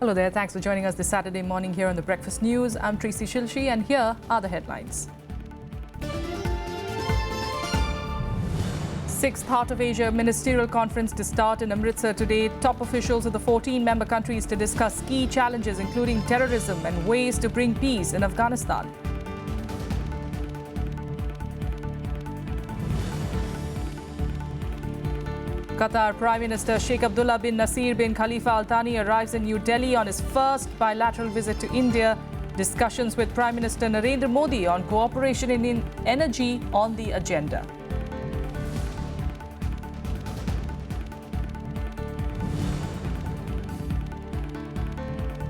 Hello there. Thanks for joining us this Saturday morning here on the Breakfast News. I'm Tracy Shilshi and here are the headlines. Sixth Heart of Asia Ministerial Conference to start in Amritsar today. Top officials of the 14 member countries to discuss key challenges including terrorism and ways to bring peace in Afghanistan. Qatar Prime Minister Sheikh Abdullah bin Nasser bin Khalifa AlThani arrives in New Delhi on his first bilateral visit to India. Discussions with Prime Minister Narendra Modi on cooperation in energy on the agenda.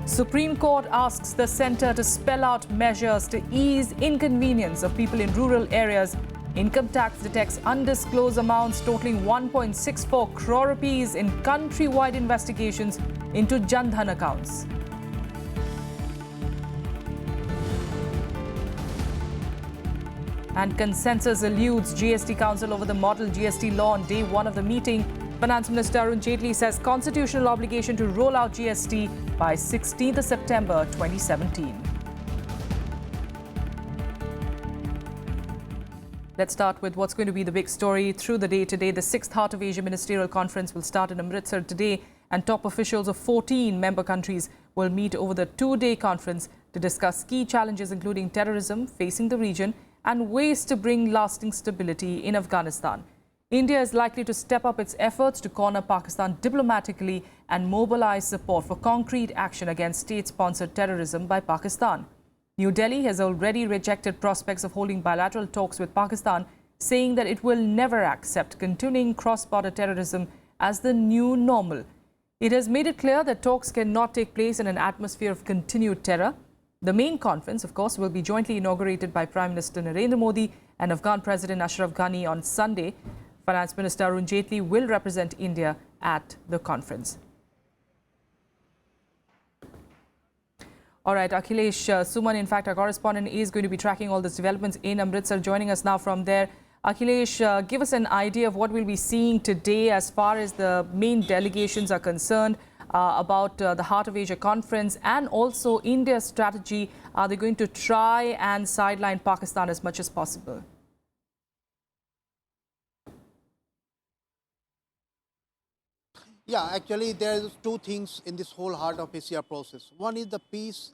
Supreme Court asks the centre to spell out measures to ease inconvenience of people in rural areas. Income tax detects undisclosed amounts totaling 1.64 crore rupees in countrywide investigations into Jan Dhan accounts. And consensus eludes GST Council over the model GST Law on day one of the meeting. Finance Minister Arun Jaitley says constitutional obligation to roll out GST by 16th September 2017. Let's start with what's going to be the big story through the day today. The Sixth Heart of Asia Ministerial Conference will start in Amritsar today, and top officials of 14 member countries will meet over the two-day conference to discuss key challenges including terrorism facing the region and ways to bring lasting stability in Afghanistan. India is likely to step up its efforts to corner Pakistan diplomatically and mobilize support for concrete action against state-sponsored terrorism by Pakistan. New Delhi has already rejected prospects of holding bilateral talks with Pakistan, saying that it will never accept continuing cross-border terrorism as the new normal. It has made it clear that talks cannot take place in an atmosphere of continued terror. The main conference, of course, will be jointly inaugurated by Prime Minister Narendra Modi and Afghan President Ashraf Ghani on Sunday. Finance Minister Arun Jaitley will represent India at the conference. All right, Akhilesh Suman, in fact, our correspondent is going to be tracking all these developments in Amritsar, joining us now from there. Akhilesh, give us an idea of what we'll be seeing today as far as the main delegations are concerned about the Heart of Asia conference and also India's strategy. Are they going to try and sideline Pakistan as much as possible? Yeah, actually, there are two things in this whole Heart of Asia process. One is the peace.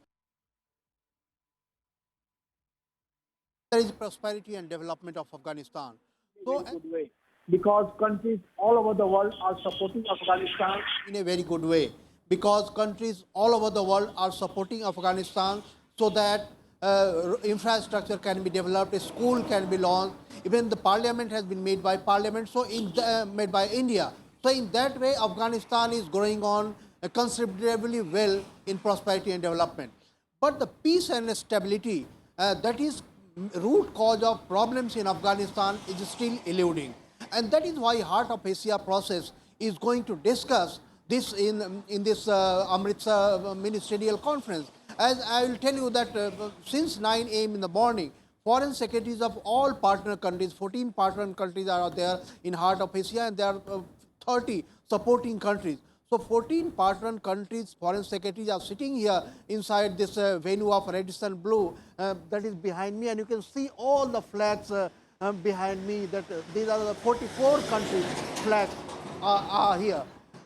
There is prosperity and development of Afghanistan. So, in a very good way, because countries all over the world are supporting Afghanistan. In a very good way, because countries all over the world are supporting Afghanistan so that infrastructure can be developed, a school can be launched, even the parliament has been made by parliament, so made by India. So in that way, Afghanistan is going on considerably well in prosperity and development. But the peace and stability, that is root cause of problems in Afghanistan, is still eluding. And that is why Heart of Asia process is going to discuss this in this Amritsar ministerial conference. As I will tell you that since 9 a.m. in the morning, foreign secretaries of all partner countries, 14 partner countries are there in Heart of Asia, and there are 30 supporting countries. So 14 partner countries, foreign secretaries are sitting here inside this venue of Radisson Blue that is behind me, and you can see all the flags behind me. That these are the 44 countries flags are here.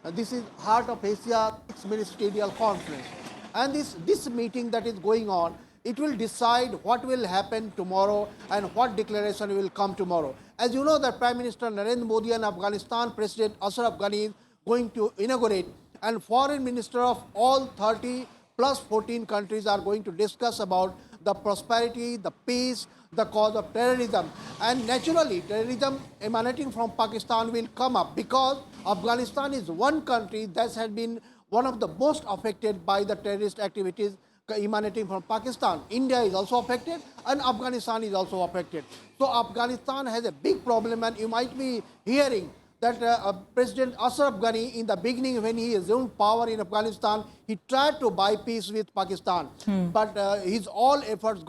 This is Heart of Asia Ministerial Conference, and this meeting that is going on, it will decide what will happen tomorrow and what declaration will come tomorrow. As you know, that Prime Minister Narendra Modi and Afghanistan President Ashraf Ghani is going to inaugurate, and Foreign Minister of all 30 plus 14 countries are going to discuss about the prosperity, the peace, the cause of terrorism. And naturally, terrorism emanating from Pakistan will come up because Afghanistan is one country that has been one of the most affected by the terrorist activities emanating from Pakistan. India is also affected and Afghanistan is also affected. So Afghanistan has a big problem, and you might be hearing that President Ashraf Ghani, in the beginning when he assumed power in Afghanistan, he tried to buy peace with Pakistan. But his all efforts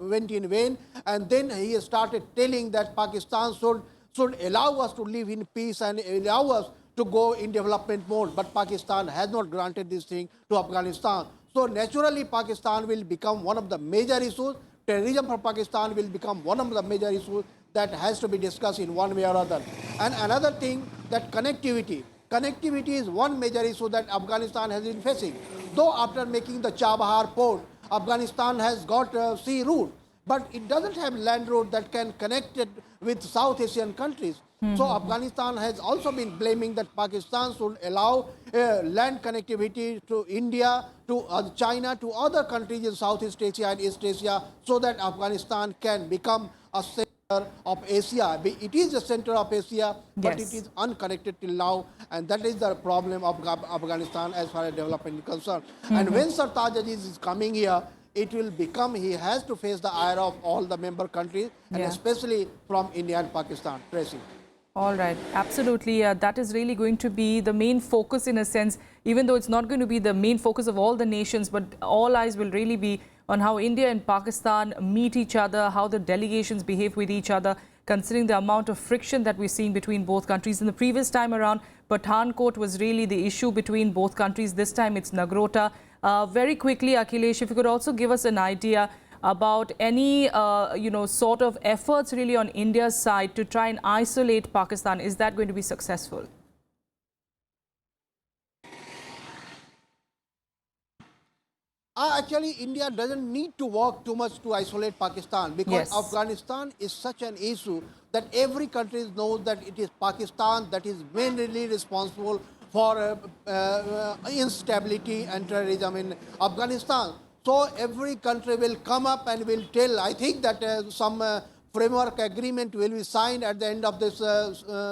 went in vain, and then he started telling that Pakistan should allow us to live in peace and allow us to go in development mode, but Pakistan has not granted this thing to Afghanistan. So naturally, Pakistan will become one of the major issues. Terrorism for Pakistan will become one of the major issues that has to be discussed in one way or other. And another thing, that connectivity. Connectivity is one major issue that Afghanistan has been facing. Though after making the Chabahar port, Afghanistan has got a sea route, but it doesn't have land route that can connect it with South Asian countries. So Afghanistan has also been blaming that Pakistan should allow land connectivity to India, to China, to other countries in Southeast Asia and East Asia, so that Afghanistan can become a center of Asia. It is a center of Asia, but it is unconnected till now, and that is the problem of Afghanistan as far as development is concerned. And when Sartaj Aziz is coming here, it will become, he has to face the ire of all the member countries, and especially from India and Pakistan. Tracy. All right, absolutely. That is really going to be the main focus in a sense, even though it's not going to be the main focus of all the nations, but all eyes will really be on how India and Pakistan meet each other, how the delegations behave with each other, considering the amount of friction that we're seeing between both countries. In the previous time around, Pathankot was really the issue between both countries. This time it's Nagrota. Very quickly, Akhilesh, if you could also give us an idea about any, sort of efforts really on India's side to try and isolate Pakistan. Is that going to be successful? Actually, India doesn't need to work too much to isolate Pakistan, because Afghanistan is such an issue that every country knows that it is Pakistan that is mainly responsible for instability and terrorism in Afghanistan. So every country will come up and will tell. I think that some framework agreement will be signed at the end of this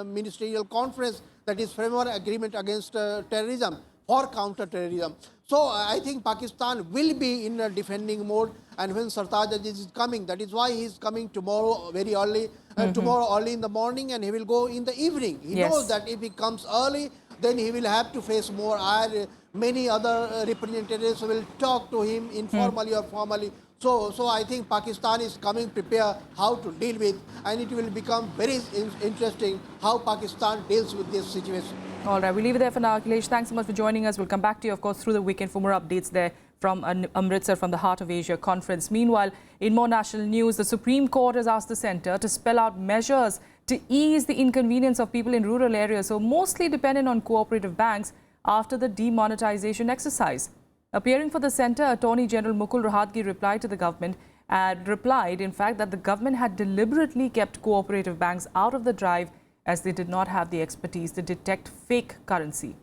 ministerial conference, that is framework agreement against terrorism, for counter-terrorism. So I think Pakistan will be in a defending mode, and when Sartaj Aziz is coming, that is why he is coming tomorrow very early, tomorrow early in the morning, and he will go in the evening. He knows that if he comes early, then he will have to face more ire. Many other representatives will talk to him informally or formally. So I think Pakistan is coming prepared how to deal with, and it will become very interesting how Pakistan deals with this situation. All right, we'll leave it there for now, Akhilesh. Thanks so much for joining us. We'll come back to you, of course, through the weekend for more updates there from Amritsar, from the Heart of Asia conference. Meanwhile, in more national news, the Supreme Court has asked the centre to spell out measures to ease the inconvenience of people in rural areas, so mostly dependent on cooperative banks, after the demonetization exercise. Appearing for the centre, Attorney General Mukul Rohatgi replied to the government and replied, in fact, that the government had deliberately kept cooperative banks out of the drive as they did not have the expertise to detect fake currency.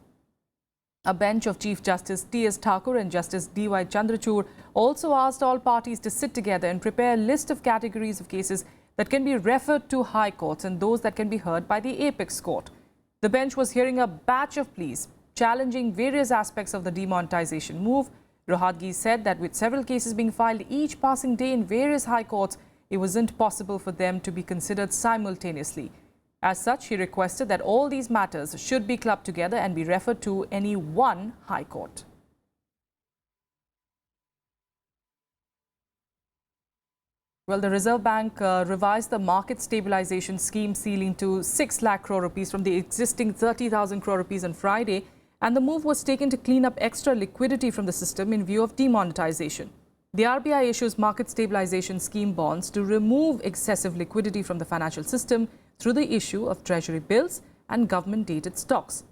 A bench of Chief Justice T.S. Thakur and Justice D.Y. Chandrachud also asked all parties to sit together and prepare a list of categories of cases that can be referred to high courts and those that can be heard by the apex court. The bench was hearing a batch of pleas challenging various aspects of the demonetization move. Rohatgi said that with several cases being filed each passing day in various high courts, it wasn't possible for them to be considered simultaneously. As such, he requested that all these matters should be clubbed together and be referred to any one high court. Well, the Reserve Bank revised the market stabilization scheme ceiling to 6 lakh crore rupees from the existing 30,000 crore rupees on Friday, and the move was taken to clean up extra liquidity from the system in view of demonetization. The RBI issues market stabilization scheme bonds to remove excessive liquidity from the financial system through the issue of treasury bills and government-dated stocks.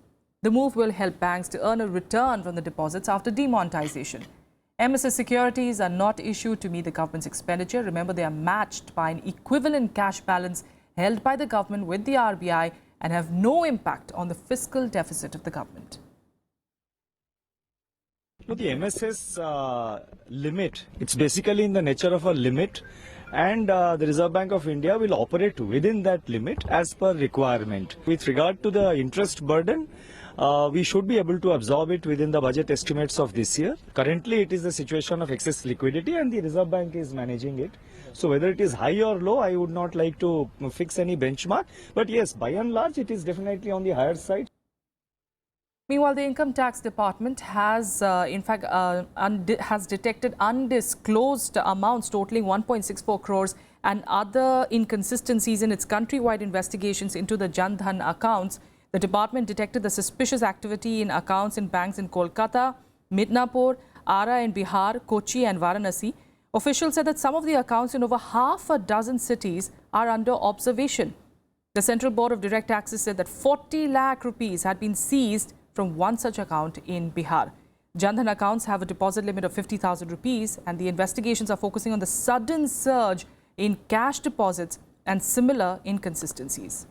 The move will help banks to earn a return from the deposits after demonetization. MSS securities are not issued to meet the government's expenditure. Remember, they are matched by an equivalent cash balance held by the government with the RBI and have no impact on the fiscal deficit of the government. The MSS limit, it's basically in the nature of a limit, and the Reserve Bank of India will operate within that limit as per requirement. With regard to the interest burden, we should be able to absorb it within the budget estimates of this year. Currently, it is the situation of excess liquidity and the Reserve Bank is managing it. So whether it is high or low, I would not like to fix any benchmark. But yes, by and large, it is definitely on the higher side. Meanwhile, the Income Tax Department has, has detected undisclosed amounts totaling 1.64 crores and other inconsistencies in its countrywide investigations into the Jan Dhan accounts. The department detected the suspicious activity in accounts in banks in Kolkata, Midnapur, Ara in Bihar, Kochi and Varanasi. Officials said that some of the accounts in over half a dozen cities are under observation. The Central Board of Direct Taxes said that 40 lakh rupees had been seized from one such account in Bihar. Jan Dhan accounts have a deposit limit of 50,000 rupees and the investigations are focusing on the sudden surge in cash deposits and similar inconsistencies.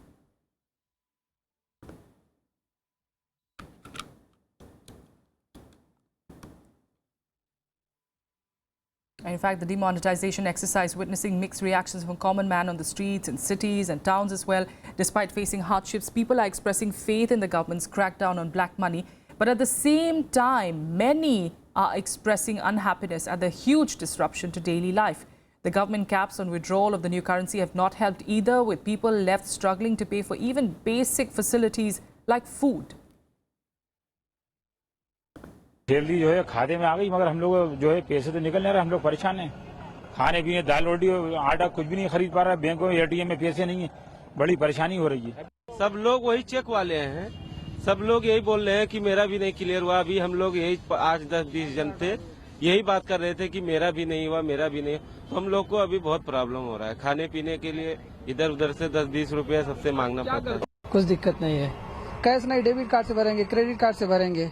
In fact, the demonetization exercise witnessing mixed reactions from common man on the streets in cities and towns as well. Despite facing hardships, people are expressing faith in the government's crackdown on black money. But at the same time, many are expressing unhappiness at the huge disruption to daily life. The government caps on withdrawal of the new currency have not helped either, with people left struggling to pay for even basic facilities like food. Salary जो है खाते में आ गई, मगर हम लोग जो है पैसे तो निकल नहीं रहे, हम लोग परेशान हैं। खाने पीने दाल रोटी आटा कुछ भी नहीं खरीद पा रहा है, बैंकों में एटीएम में पैसे नहीं है, बड़ी परेशानी हो रही है। सब लोग वही चेक वाले हैं, सब लोग यही बोल रहे हैं कि मेरा भी नहीं क्लियर हुआ। अभी हम लोग यही 8-10-20 जन थे, यही बात कर रहे थे कि मेरा भी नहीं हुआ, मेरा भी नहीं। तो हम लोग को अभी बहुत प्रॉब्लम हो रहा है, खाने पीने के लिए इधर उधर से 10-20 रुपया सबसे मांगना पड़ता है। कुछ दिक्कत नहीं है, कैश नहीं, डेबिट कार्ड से भरेंगे, क्रेडिट कार्ड से भरेंगे,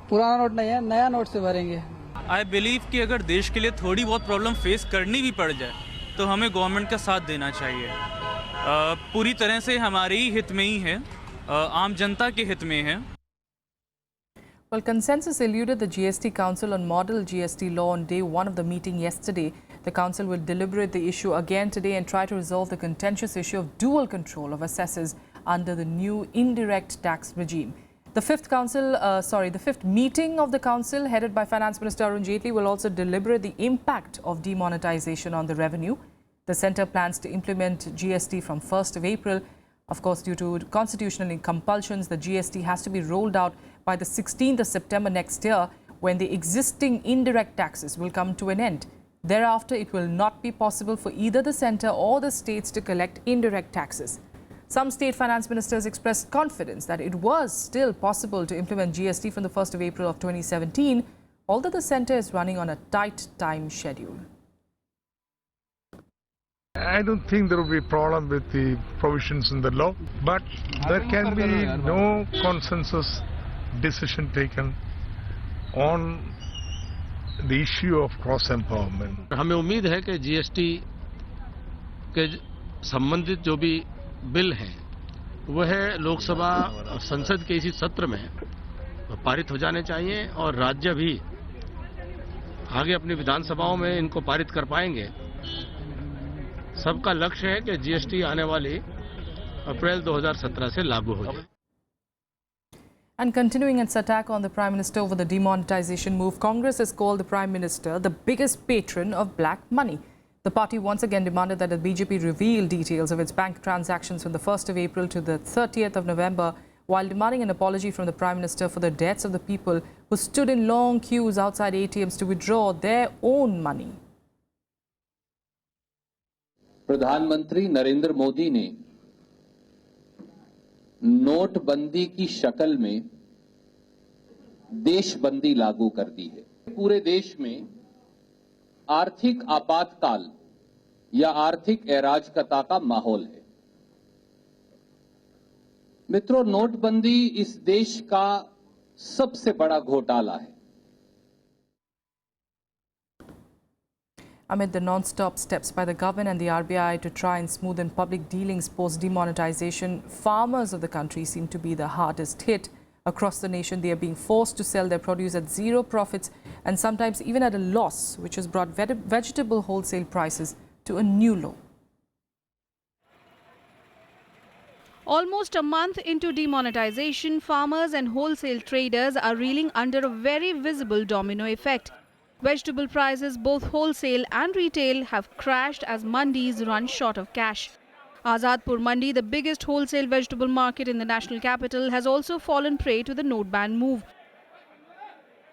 पुराना नोट नहीं है, नया नोट से भरेंगे। आई बिलीव कि अगर देश के लिए थोड़ी बहुत प्रॉब्लम फेस करनी भी पड़ जाए तो हमें गवर्नमेंट का साथ देना चाहिए। पूरी तरह से हमारे ही हित में ही है, आम जनता के हित में है। Well, consensus eluded the GST Council on model GST law on day one of the meeting yesterday. The council will deliberate the issue again today and try to resolve the contentious issue of dual control of assessors under the new indirect tax regime. The fifth meeting of the council, headed by Finance Minister Arun Jaitley, will also deliberate the impact of demonetization on the revenue. The centre plans to implement GST from 1st of April. Of course, due to constitutional compulsions, the GST has to be rolled out by the 16th of September next year, when the existing indirect taxes will come to an end. Thereafter, it will not be possible for either the centre or the states to collect indirect taxes. Some state finance ministers expressed confidence that it was still possible to implement GST from the 1st of April of 2017, although the centre is running on a tight time schedule. I don't think there will be a problem with the provisions in the law, but there can be no consensus decision taken on the issue of cross-empowerment. हमें उम्मीद है कि GST के संबंधित जो भी bill हैं वह लोकसभा और संसद के इसी सत्र में पारित हो जाने चाहिए और राज्य भी आगे अपनी विधानसभाओं में इनको पारित कर पाएंगे। सबका लक्ष्य है कि जीएसटी आने वाली अप्रैल 2017 से लागू हो जाए। And continuing its attack on the Prime Minister over the demonetization move, Congress has called the Prime Minister the biggest patron of black money. The party once again demanded that the BJP reveal details of its bank transactions from the 1st of April to the 30th of November, while demanding an apology from the Prime Minister for the deaths of the people who stood in long queues outside ATMs to withdraw their own money. प्रधानमंत्री नरेंद्र मोदी ने नोटबंदी की शक्ल में देशबंदी लागू कर दी है। पूरे देश में आर्थिक आपातकाल या आर्थिक अराजकता का माहौल है। मित्रों, नोटबंदी इस देश का सबसे बड़ा घोटाला है। Amid the non-stop steps by the government and the RBI to try and smoothen public dealings post-demonetization, farmers of the country seem to be the hardest hit. Across the nation, they are being forced to sell their produce at zero profits and sometimes even at a loss, which has brought vegetable wholesale prices to a new low. Almost a month into demonetization, farmers and wholesale traders are reeling under a very visible domino effect. Vegetable prices, both wholesale and retail, have crashed as mandis run short of cash. Azadpur Mandi, the biggest wholesale vegetable market in the national capital, has also fallen prey to the note ban move.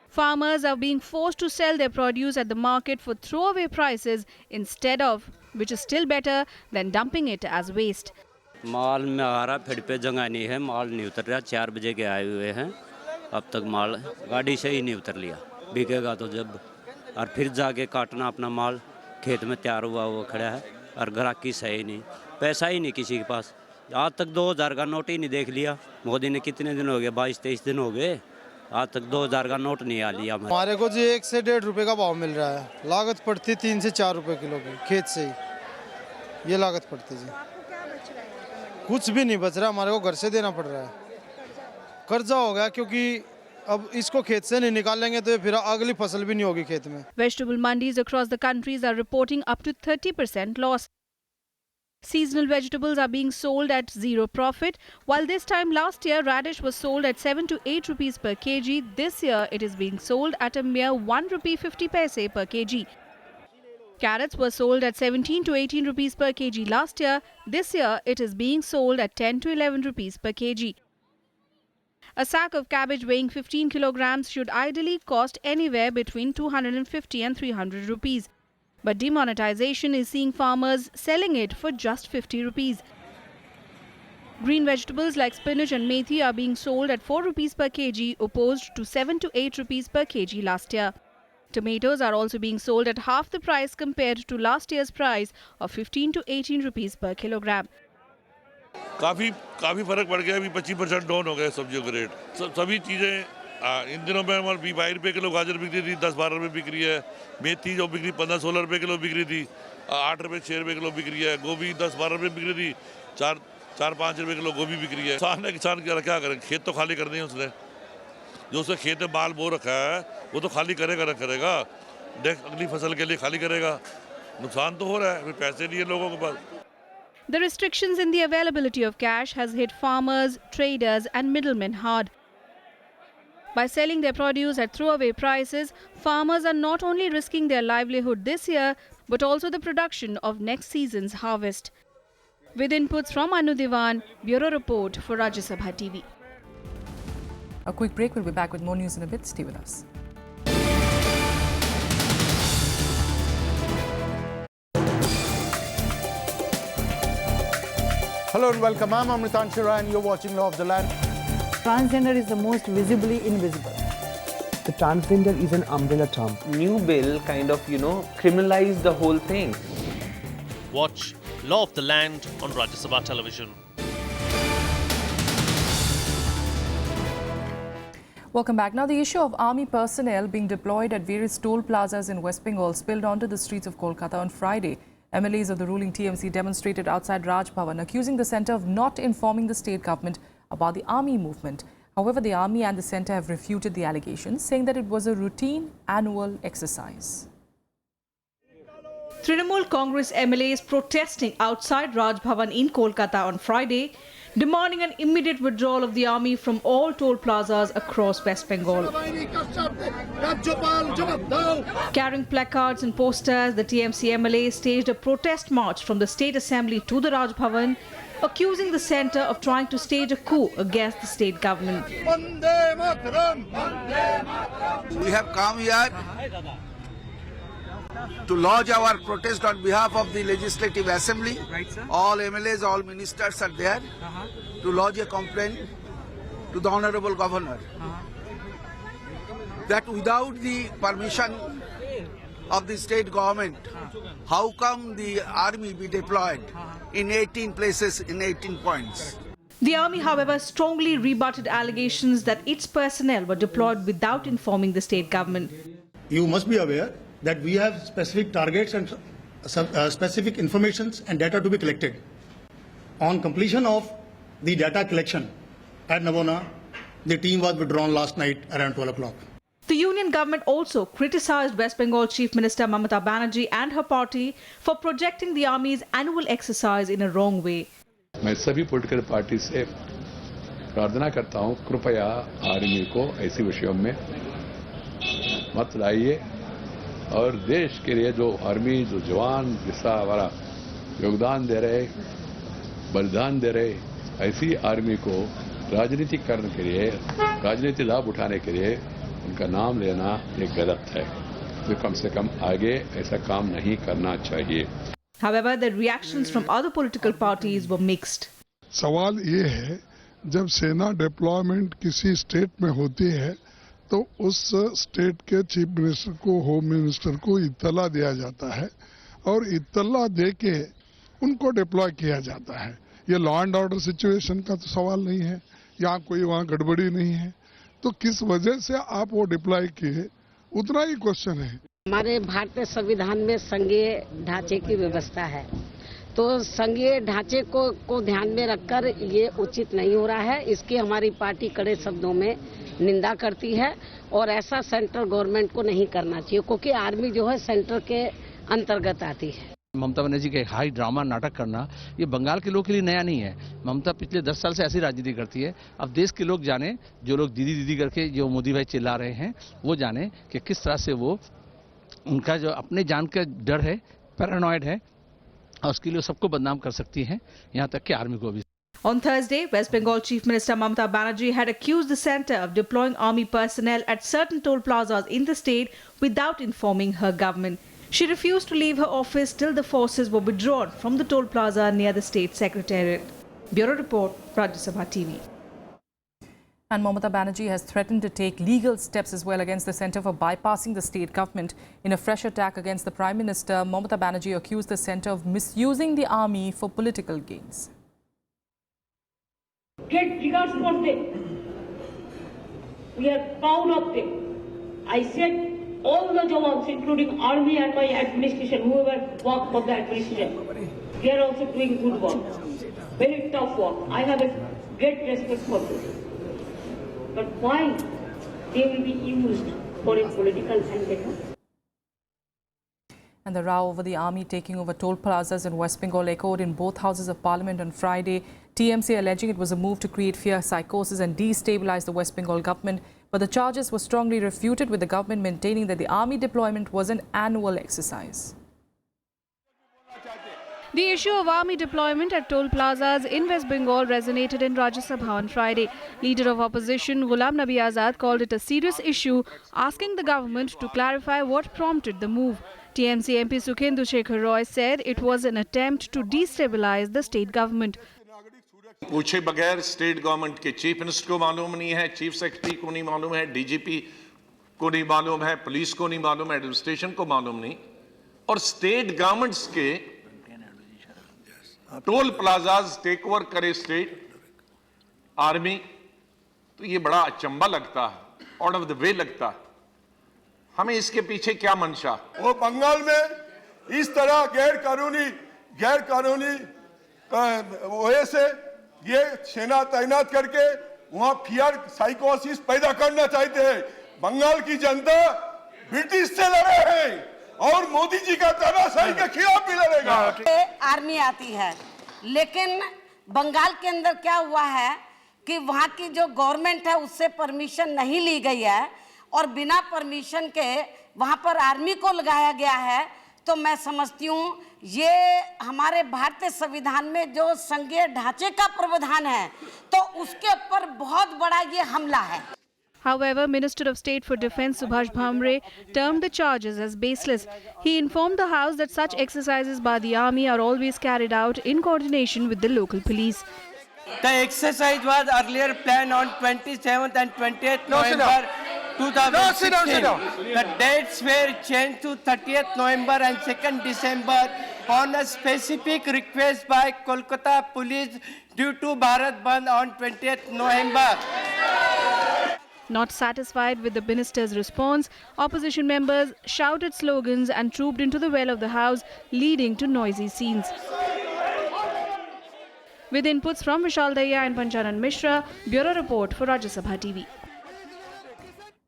Farmers are being forced to sell their produce at the market for throwaway prices instead of, which is still better than dumping it as waste. माल में आ रहा फिर पे जगह नहीं है, माल नहीं उतर रहा। 4 बजे के आए हुए हैं, अब तक माल गाड़ी से ही नहीं उतर लिया। बिकेगा तो जब, और फिर जाके काटना अपना माल, खेत में तैयार हुआ वो खड़ा है और ग्राहकी सही नहीं, पैसा ही नहीं किसी के पास। आज तक 2000 का नोट ही नहीं देख लिया। मोदी ने कितने दिन हो गए, 22-23 दिन हो गए, आज तक 2000 का नोट नहीं आ लिया। हमारे को जी 1 से 1.5 रुपये का भाव मिल रहा है। लागत पड़ती 3 से 4 रुपये किलो की, खेत से ही ये लागत पड़ती जी। कुछ भी नहीं बच रहा, हमारे को घर से देना पड़ रहा है। कर्जा हो गया, क्योंकि अब इसको खेत से नहीं निकालेंगे तो फिर अगली फसल भी नहीं होगी खेत में। Vegetable mandis across the countries are reporting up to 30% loss. Seasonal vegetables are being sold at zero profit. While this time last year radish was sold at 7 to 8 rupees per kg, this year it is being sold at a mere 1 rupee 50 paise per kg. Carrots were sold at 17 to 18 rupees per kg last year. This year it is being sold at 10 to 11 rupees per kg. A sack of cabbage weighing 15 kilograms should ideally cost anywhere between 250 and 300 rupees. But demonetization is seeing farmers selling it for just 50 rupees. Green vegetables like spinach and methi are being sold at 4 rupees per kg, opposed to 7 to 8 rupees per kg last year. Tomatoes are also being sold at half the price compared to last year's price of 15 to 18 rupees per kilogram. काफ़ी फर्क पड़ गया। अभी 25% down हो गए सब्जियों के rate. सभी चीज़ें इन दिनों में हमारे 22 रुपये किलो गाजर बिक रही थी, 10-12 रुपये बिक रही है। मेथी जो बिक रही 15-16 रुपये किलो बिक रही थी, 8 रुपये 6 रुपये किलो बिक रही है। गोभी 10-12 रुपये बिक रही थी, 4-5 रुपये किलो गोभी बिक रही है। किसान क्या करें, खेत तो खाली करनी है उसने। जो उसने खेत में माल बो रखा है वो तो खाली करेगा। अगली फसल के लिए खाली करेगा। नुकसान तो हो रहा है, पैसे नहीं है लोगों के पास। The restrictions in the availability of cash has hit farmers, traders and middlemen hard. By selling their produce at throwaway prices, farmers are not only risking their livelihood this year, but also the production of next season's harvest. With inputs from Anu Diwan, Bureau Report for Rajya Sabha TV. A quick break, we'll be back with more news in a bit. Stay with us. Hello and welcome. I'm Amritan Shira and you're watching Law of the Land. Transgender is the most visibly invisible. The transgender is an umbrella term. New bill kind of, criminalize the whole thing. Watch Law of the Land on Rajya Sabha television. Welcome back. Now, the issue of army personnel being deployed at various toll plazas in West Bengal spilled onto the streets of Kolkata on Friday. MLAs of the ruling TMC demonstrated outside Raj Bhavan, accusing the centre of not informing the state government about the army movement. However, the army and the centre have refuted the allegations, saying that it was a routine annual exercise. Trinamool Congress MLAs protesting outside Raj Bhavan in Kolkata on Friday, demanding an immediate withdrawal of the army from all toll plazas across West Bengal. Carrying placards and posters, the TMC MLAs staged a protest march from the State Assembly to the Raj Bhavan, accusing the centre of trying to stage a coup against the state government. We have come here to lodge our protest on behalf of the Legislative Assembly. Right, sir. All MLAs, all ministers are there to lodge a complaint to the Honorable Governor that without the permission of the state government, how come the army be deployed in 18 places in 18 points? The army, however, strongly rebutted allegations that its personnel were deployed without informing the state government. You must be aware that we have specific targets and specific informations and data to be collected. On completion of the data collection at Navona, the team was withdrawn last night around 12 o'clock. The union government also criticised West Bengal Chief Minister Mamata Banerjee and her party for projecting the army's annual exercise in a wrong way. मैं सभी political party से प्रार्थना करता हूं, कृपया army को ऐसे विषयों में मत लाइए और देश के लिए जो आर्मी, जो जवान जिसका हमारा योगदान दे रहे, बलिदान दे रहे, ऐसी आर्मी को राजनीतिक करने के लिए, राजनीतिक लाभ उठाने के लिए उनका नाम लेना ये गलत है। तो कम से कम आगे ऐसा काम नहीं करना चाहिए। However, the reactions from other political parties were mixed. सवाल ये है, जब सेना डिप्लॉयमेंट किसी स्टेट में होती है तो उस स्टेट के चीफ मिनिस्टर को, होम मिनिस्टर को इत्तला दिया जाता है और इत्तला देके उनको डिप्लॉय किया जाता है। ये लॉ एंड ऑर्डर सिचुएशन का तो सवाल नहीं है, यहाँ कोई वहाँ गड़बड़ी नहीं है, तो किस वजह से आप वो डिप्लॉय किए, उतना ही क्वेश्चन है। हमारे भारतीय संविधान में संघीय ढांचे की व्यवस्था है, तो संघीय ढांचे को ध्यान में रखकर ये उचित नहीं हो रहा है। इसकी हमारी पार्टी कड़े शब्दों में निंदा करती है और ऐसा सेंट्रल गवर्नमेंट को नहीं करना चाहिए, क्योंकि आर्मी जो है सेंटर के अंतर्गत आती है। ममता बनर्जी के हाई ड्रामा नाटक करना ये बंगाल के लोग के लिए नया नहीं है। ममता पिछले 10 साल से ऐसी राजनीति करती है। अब देश के लोग जाने, जो लोग दीदी दीदी करके जो मोदी भाई चिल्ला रहे हैं, वो जाने कि किस तरह से वो उनका जो अपने जान का डर है, पैरानॉइड है, और उसके लिए सबको बदनाम कर सकती हैं, यहाँ तक कि आर्मी को भी। On Thursday, West Bengal Chief Minister Mamata Banerjee had accused the centre of deploying army personnel at certain toll plazas in the state without informing her government. She refused to leave her office till the forces were withdrawn from the toll plaza near the state secretariat. Bureau Report, Rajya Sabha TV. And Mamata Banerjee has threatened to take legal steps as well against the centre for bypassing the state government. In a fresh attack against the Prime Minister, Mamata Banerjee accused the centre of misusing the army for political gains. Get regards for them. We are proud of them. I said all the jawans, including army and my administration, whoever worked for the administration, they are also doing good work. Very tough work. I have a great respect for them. But why they will be used for a political agenda? And the row over the army taking over toll plazas in West Bengal echoed in both houses of parliament on Friday. TMC alleging it was a move to create fear, psychosis and destabilize the West Bengal government. But the charges were strongly refuted, with the government maintaining that the army deployment was an annual exercise. The issue of army deployment at toll plazas in West Bengal resonated in Rajya Sabha on Friday. Leader of opposition Ghulam Nabi Azad called it a serious issue, asking the government to clarify what prompted the move. TMC MP Sukhendu Shekhar Roy said it was an attempt to destabilize the state government. पूछे बगैर state government के chief minister को मालूम नहीं है, chief secretary को नहीं मालूम है, डीजीपी को नहीं मालूम है, पुलिस को नहीं मालूम है, एडमिनिस्ट्रेशन को मालूम नहीं, और स्टेट गवर्नमेंट्स के टोल प्लाजाज टेक ओवर करे स्टेट आर्मी, तो ये बड़ा अचंबा लगता है, आउट ऑफ द वे लगता है। हमें इसके पीछे क्या मंशा? वो बंगाल में इस तरह गैर कानूनी वजह से ये सेना तैनात करके वहां फियर साइकोसिस पैदा करना चाहते हैं। बंगाल की जनता ब्रिटिश से लड़े हैं और मोदी जी का तानाशाही के खिलाफ भी लड़ेगा। आर्मी आती है, लेकिन बंगाल के अंदर क्या हुआ है कि वहाँ की जो गवर्नमेंट है उससे परमिशन नहीं ली गई है और बिना परमिशन के वहाँ पर आर्मी को लगाया गया है। तो मैं समझती हूँ ये हमारे भारतीय संविधान में जो संघीय ढांचे का प्रावधान है, तो उसके ऊपर बहुत बड़ा ये हमला है। However, Minister of State for Defence Subhash Bhamre termed the charges as baseless. He informed the House that such exercises by the army are always carried out in coordination with the local police. The exercise was earlier planned on 27th and 20th November 2016. The dates were changed to 30th November and 2nd December on a specific request by Kolkata Police due to Bharat Bandh on 20th November. Not satisfied with the minister's response, opposition members shouted slogans and trooped into the well of the House, leading to noisy scenes. With inputs from Vishal Daya and Panchanan Mishra, Bureau Report for Rajya Sabha TV.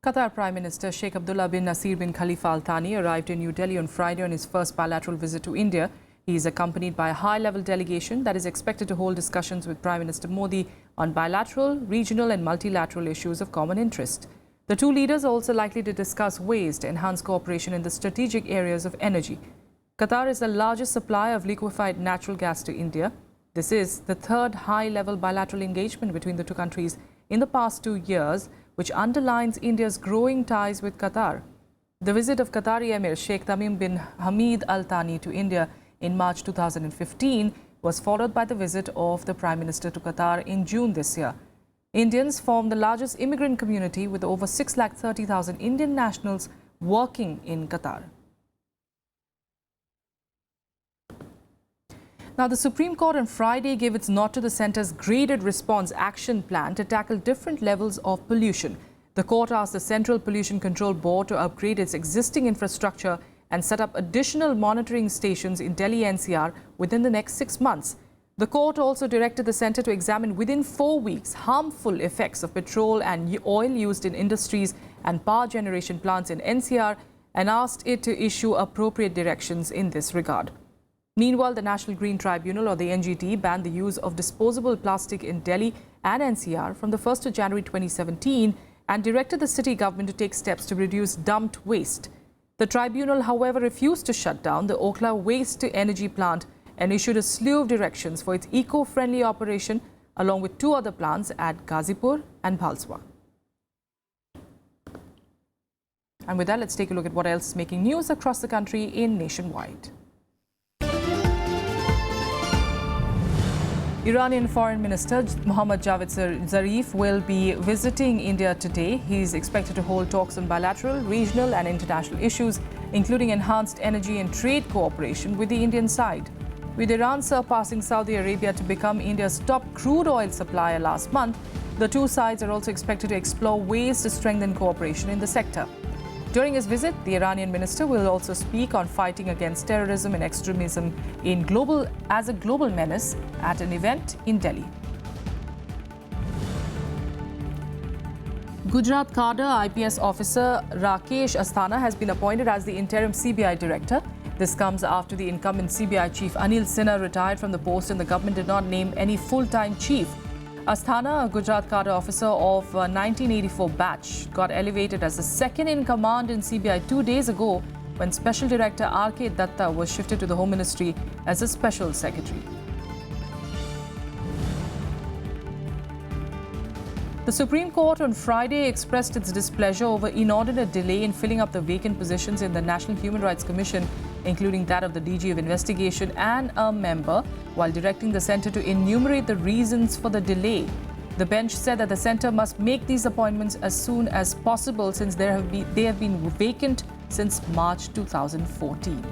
Qatar Prime Minister Sheikh Abdullah bin Nasser bin Khalifa AlThani arrived in New Delhi on Friday on his first bilateral visit to India. He is accompanied by a high-level delegation that is expected to hold discussions with Prime Minister Modi on bilateral, regional and multilateral issues of common interest. The two leaders are also likely to discuss ways to enhance cooperation in the strategic areas of energy. Qatar is the largest supplier of liquefied natural gas to India. This is the third high-level bilateral engagement between the two countries in the past 2 years, which underlines India's growing ties with Qatar. The visit of Qatari Emir Sheikh Tamim bin Hamad AlThani to India in March 2015 was followed by the visit of the Prime Minister to Qatar in June this year. Indians form the largest immigrant community with over 630,000 Indian nationals working in Qatar. Now, the Supreme Court on Friday gave its nod to the centre's graded response action plan to tackle different levels of pollution. The court asked the Central Pollution Control Board to upgrade its existing infrastructure and set up additional monitoring stations in Delhi NCR within the next 6 months. The court also directed the centre to examine within 4 weeks harmful effects of petrol and oil used in industries and power generation plants in NCR and asked it to issue appropriate directions in this regard. Meanwhile, the National Green Tribunal, or the NGT, banned the use of disposable plastic in Delhi and NCR from the 1st of January 2017 and directed the city government to take steps to reduce dumped waste. The tribunal, however, refused to shut down the Okhla waste-to-energy plant and issued a slew of directions for its eco-friendly operation, along with 2 other plants at Ghazipur and Bhalswa. And with that, let's take a look at what else is making news across the country in Nationwide. Iranian Foreign Minister Mohammad Javad Zarif will be visiting India today. He is expected to hold talks on bilateral, regional and international issues, including enhanced energy and trade cooperation with the Indian side. With Iran surpassing Saudi Arabia to become India's top crude oil supplier last month, the two sides are also expected to explore ways to strengthen cooperation in the sector. During his visit, the Iranian minister will also speak on fighting against terrorism and extremism as a global menace at an event in Delhi. Gujarat cadre IPS officer Rakesh Asthana has been appointed as the interim CBI director. This comes after the incumbent CBI chief Anil Sinha retired from the post and the government did not name any full-time chief. Asthana, a Gujarat cadre officer of 1984 batch, got elevated as the second in command in CBI 2 days ago when Special Director R.K. Datta was shifted to the Home Ministry as a Special Secretary. The Supreme Court on Friday expressed its displeasure over inordinate delay in filling up the vacant positions in the National Human Rights Commission, including that of the DG of Investigation and a member, while directing the centre to enumerate the reasons for the delay. The bench said that the centre must make these appointments as soon as possible since they have been vacant since March 2014.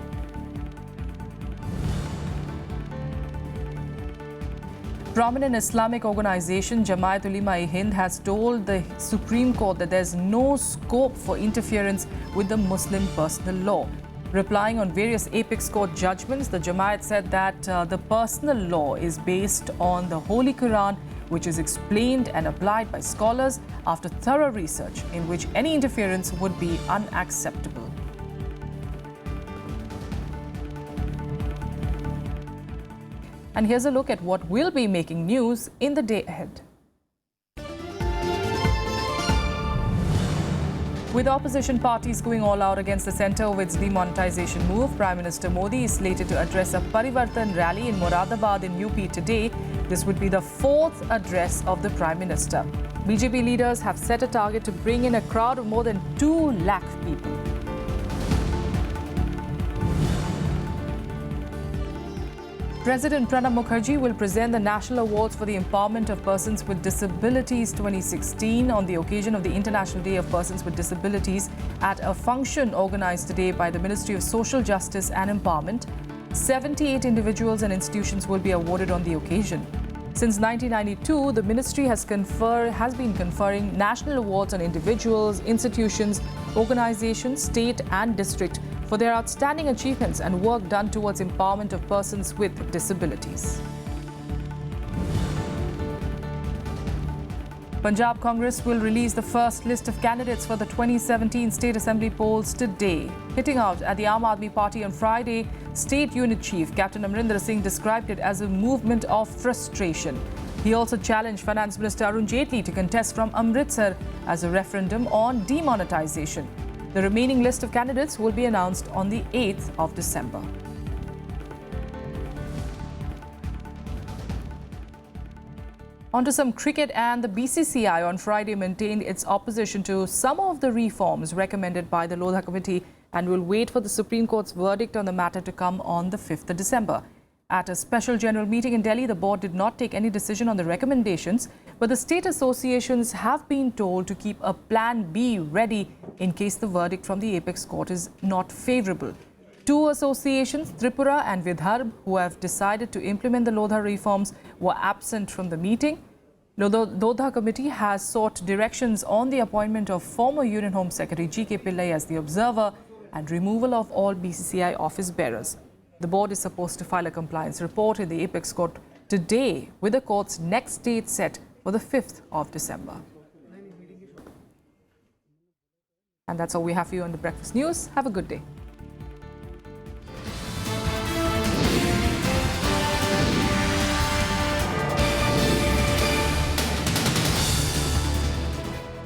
Prominent Islamic organization Jamaat-Ulema-e-Hind has told the Supreme Court that there is no scope for interference with the Muslim personal law. Replying on various apex court judgments, the Jamaat said that the personal law is based on the Holy Quran, which is explained and applied by scholars after thorough research, in which any interference would be unacceptable. And here's a look at what will be making news in the day ahead. With opposition parties going all out against the centre over its demonetization move, Prime Minister Modi is slated to address a Parivartan rally in Moradabad in UP today. This would be the 4th address of the Prime Minister. BJP leaders have set a target to bring in a crowd of more than 2 lakh people. President Pranab Mukherjee will present the National Awards for the Empowerment of Persons with Disabilities 2016 on the occasion of the International Day of Persons with Disabilities at a function organized today by the Ministry of Social Justice and Empowerment. 78 individuals and institutions will be awarded on the occasion. Since 1992, the ministry has been conferring national awards on individuals, institutions, organizations, state and district for their outstanding achievements and work done towards empowerment of persons with disabilities. Punjab Congress will release the first list of candidates for the 2017 State Assembly polls today. Hitting out at the Aam Aadmi Party on Friday, State Unit Chief Captain Amrinder Singh described it as a movement of frustration. He also challenged Finance Minister Arun Jaitley to contest from Amritsar as a referendum on demonetization. The remaining list of candidates will be announced on the 8th of December. On to some cricket, and the BCCI on Friday maintained its opposition to some of the reforms recommended by the Lodha Committee and will wait for the Supreme Court's verdict on the matter to come on the 5th of December. At a special general meeting in Delhi, the board did not take any decision on the recommendations, but the state associations have been told to keep a plan B ready in case the verdict from the apex court is not favourable. Two associations, Tripura and Vidarbha, who have decided to implement the Lodha reforms, were absent from the meeting. Lodha committee has sought directions on the appointment of former Union Home Secretary G.K. Pillai as the observer and removal of all BCCI office bearers. The board is supposed to file a compliance report in the apex court today, with the court's next date set for the 5th of December. And that's all we have for you on the Breakfast News. Have a good day.